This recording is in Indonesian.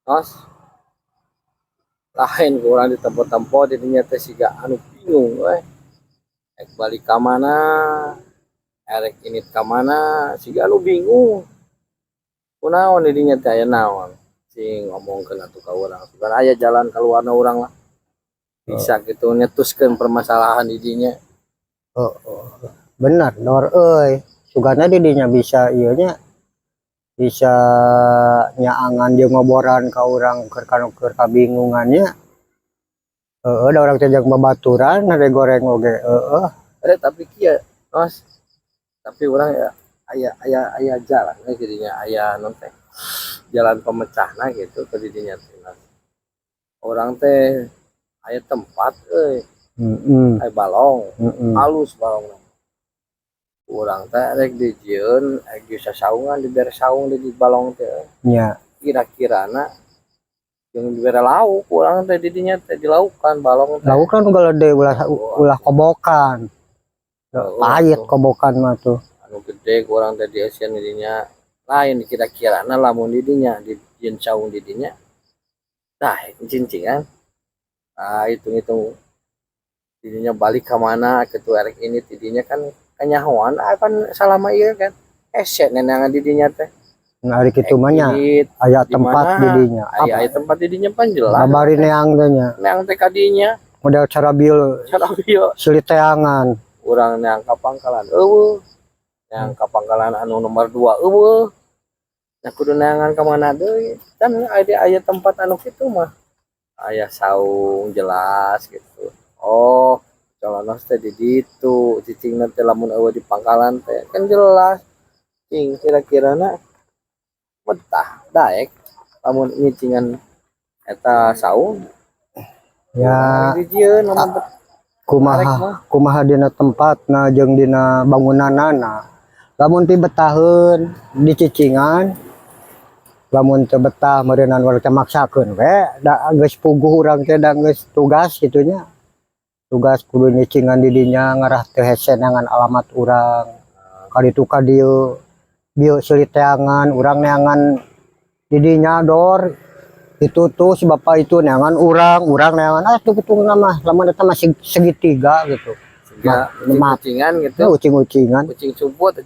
Nos lain kurang di tempat-tempat jadinya teh siga anu bingung balik ke mana erek ini ke mana siga anu bingung kunaon didinya teh aya naon sing ngomongkeun atuh ka urang sebenarnya aya jalan keluarna urang lah bisa gitu nyetuskeun permasalahan didinya. Bener Nor sugana didinya bisa ieu nya bisa nyaangan jeung ngoboran ka urang keur kabingungannya. Da urang teh jeung babaturan nade goreng oge tapi kieu Mas tapi urang ya aya jalan jadinya aya non teh jalan pemecahna gitu ke didinya teh orang teh aya tempat aya balong halus balong urang teh rek dijieun bisa saungan di beres saung di balong teh nya kira-kirana yang dibere lauk urang teh didinya teh dilaukan balong teh lauk kan gede ulah kobokan pahit kobokan mah tuh anu gede urang teh dieuseun didinya lain kira-kirana lamun didinya di jieun saung didinya tah cincingan hitung-hitung didinya balik ke mana ke erek ini didinya kan kanyahoan kan salama ieu kan eset nenangan didinya teh nah ari kitu mah nya aya tempat didinya aya tempat didinya pan jelas babari neang teh nya neang teh kadinya model cara bil sulit teangan urang neang ka pangkalan eueuh neang ka pangkalan anu nomor 2 eueuh nya kudu neangan ka mana deui kan aya tempat anu kitu mah aya saung jelas gitu oh colonos teh di ditu cicingna teh lamun eueuh di pangkalan teh kan jelas cing kira-kirana betah daek lamun ngicingan eta saung ya dijieun lamun kumaha dina tempatna jeung dina bangunanana lamun ti betaheun di cicingan lamun teu betah meureunana urang teh maksakeun we da geus puguh urang teh da geus tugas gitunya tugas kudu nyicingan di dinya ngarah teu hese nangan alamat urang kaditu ka dieu bieu sulit teangan urang neangan di dinya dor itu tuh si bapak itu neangan urang neangan tuh gitu mah lamun eta masih segitiga gitu ucing-ucingan gitu ucing-ucingan ucing suput